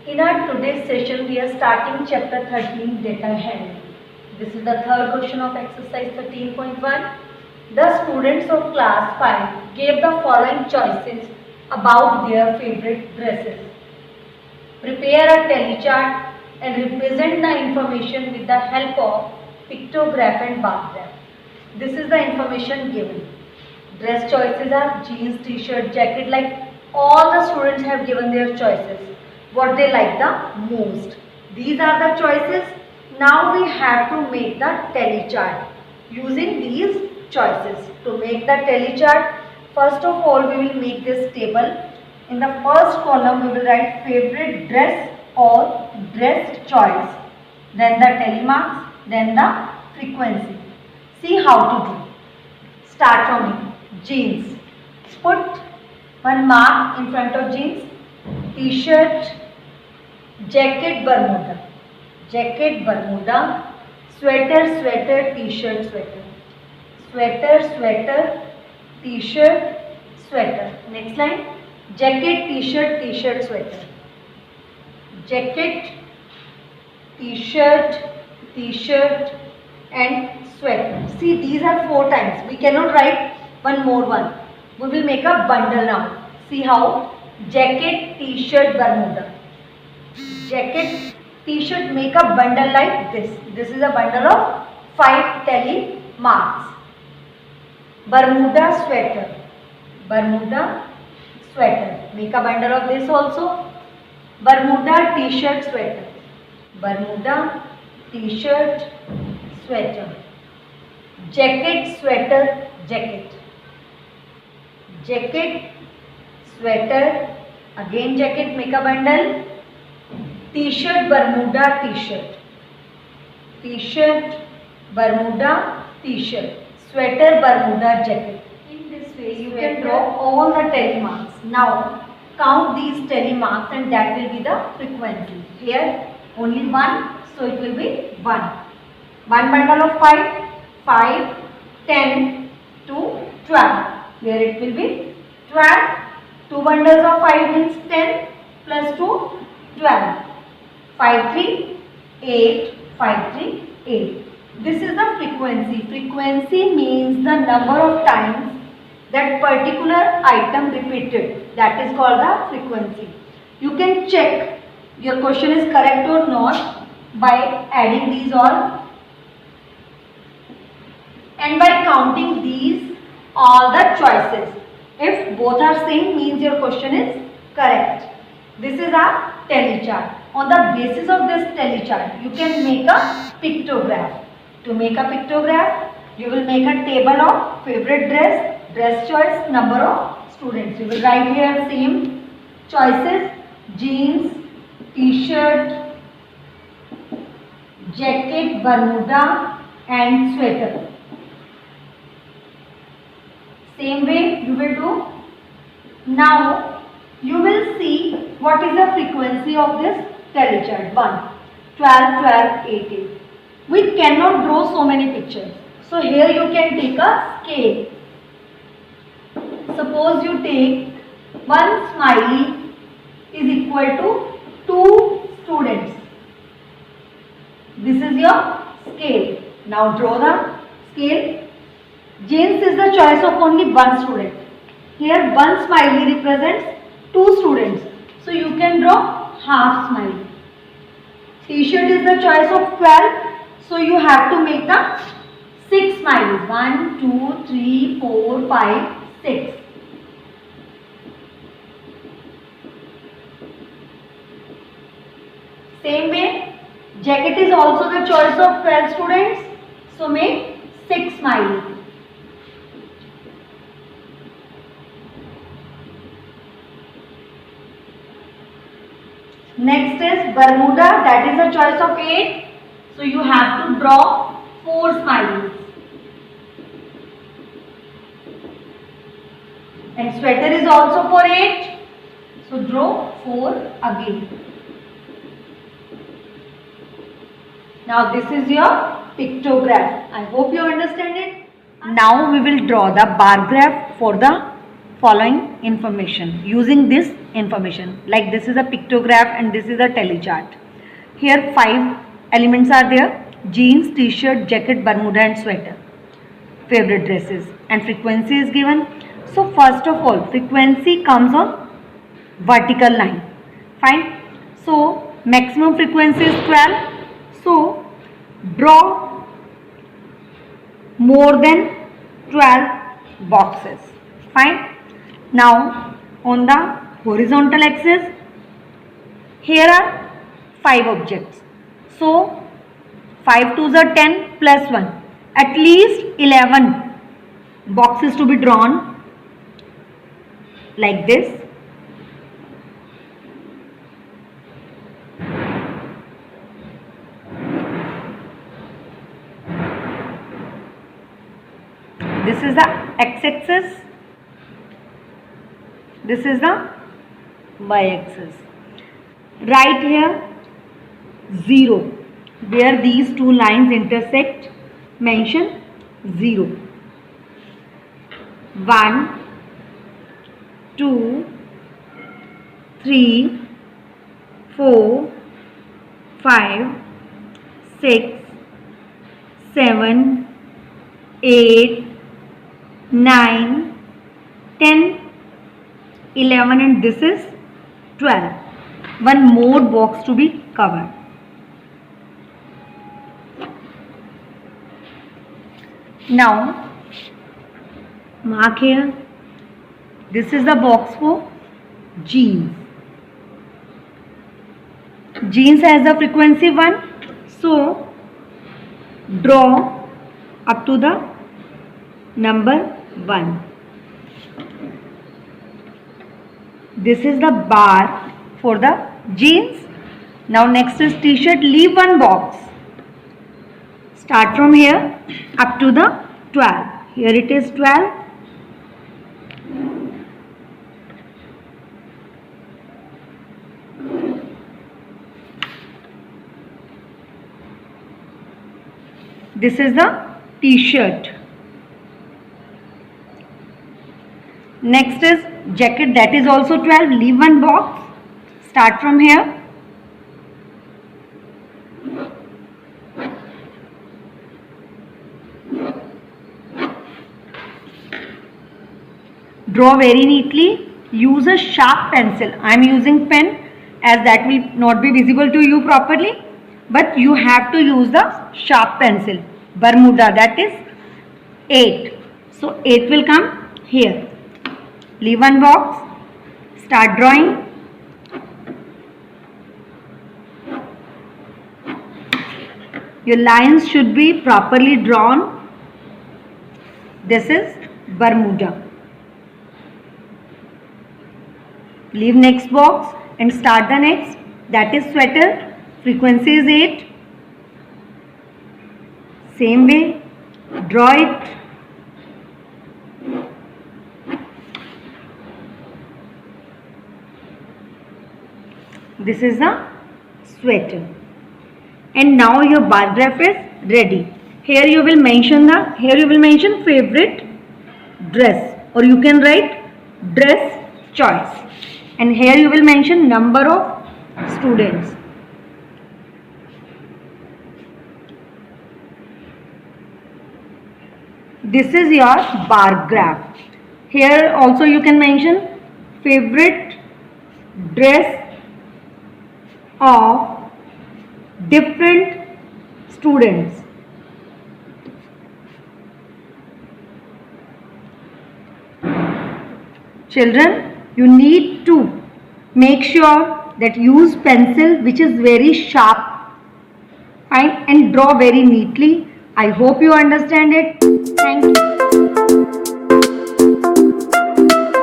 In our today's session, we are starting chapter 13, data handling. This is the third question of exercise 13.1. The students of class 5 gave the following choices about their favorite dresses. Prepare a tally chart and represent the information with the help of pictograph and bar graph. This is the information given. Dress choices are jeans, t-shirt, jacket, like all the students have given their choices. What they like the most. These are the choices. Now we have to make the tally chart using these choices. To make the tally chart, first of all we will make this table. In the first column we will write favorite dress or dress choice, then the tally marks, then the frequency. See how to do. Start from jeans. Put one mark in front of jeans. T-shirt, jacket, bermuda, jacket, bermuda, sweater, sweater, t-shirt, sweater, sweater, sweater, t-shirt, sweater. Next line, jacket, t-shirt, t-shirt, sweater, jacket, t-shirt, t-shirt and sweater. See, these are 4 times. We cannot write one more one. We will make a bundle now. See how? Jacket, t-shirt, bermuda. Jacket, t-shirt, make a bundle like this. This is a bundle of 5 tally marks. Bermuda, sweater. Bermuda, sweater. Make a bundle of this also. Bermuda, t-shirt, sweater. Bermuda, t-shirt, sweater. Jacket, sweater, jacket. Jacket, sweater, again jacket, make a bundle. T-shirt, bermuda, t-shirt. T-shirt, bermuda, t-shirt. Sweater, bermuda, jacket. In this way you can draw all the tally marks. Now count these tally marks and that will be the frequency. Here only 1, so it will be 1. One bundle of 5, 5, 10 to 12. Here it will be 12. 2 bundles of 5 means 10 plus 2, 12. 5, 3, 8, 5, 3, 8. This is the frequency. Frequency means the number of times that particular item repeated. That is called the frequency. You can check your question is correct or not by adding these all and by counting these all the choices. If both are same means your question is correct. This is a tally chart. On the basis of this tally chart, you can make a pictograph. To make a pictograph, you will make a table of favorite dress, dress choice, number of students. You will write here same choices, jeans, t-shirt, jacket, bermuda and sweater. Same way you will do. Now you will see what is the frequency of this tally chart. 1, 12, 12, 18. We cannot draw so many pictures. So here you can take a scale. Suppose you take one smiley is equal to 2 students. This is your scale. Now draw the scale. Jeans is the choice of only one student. Here one smiley represents 2 students. So you can draw half smiley. T-shirt is the choice of 12. So you have to make the 6 smileys. 1, 2, 3, 4, 5, 6. Same way, jacket is also the choice of 12 students. So make 6 smileys. Next is bermuda, that is the choice of 8. So you have to draw 4 smileys. And sweater is also for 8. So draw 4 again. Now this is your pictograph. I hope you understand it. Now we will draw the bar graph for the following information using this information. Like this is a pictograph and this is a telechart. Here 5 elements are there: jeans, t-shirt, jacket, bermuda and sweater. Favorite dresses and frequency is given. So first of all, frequency comes on vertical line. Fine. So maximum frequency is 12. So draw more than 12 boxes. Fine. Now on the horizontal axis, here are 5 objects. So 5 2s are 10 plus 1. At least 11 boxes to be drawn like this. This is the x-axis. This is the y-axis. Right here 0. Where these two lines intersect, mention 0. 1, 2, 3, 4, 5, 6, 7, 8, 9, 10, 11 and this is 12. One more box to be covered. Now mark here. This is the box for jeans. Jeans has the frequency 1. So draw up to the number 1. This is the bar for the jeans. Now next is t-shirt. Leave one box. Start from here up to the 12. Here it is 12. This is the t-shirt. Next is jacket, that is also 12. Leave one box. Start from here. Draw very neatly. Use a sharp pencil. I am using pen as that will not be visible to you properly. But you have to use the sharp pencil. Bermuda, that is 8. So 8 will come here. Leave one box. Start drawing. Your lines should be properly drawn. This is Bermuda. Leave next box and start the next. That is sweater. Frequency is 8. Same way, draw it. This is the sweater. And now your bar graph is ready. Here you will mention favorite dress, or you can write dress choice. And here you will mention number of students. This is your bar graph. Here also you can mention favorite dress of different students. Children, you need to make sure that use pencil which is very sharp, fine, and draw very neatly. I hope you understand it. Thank you.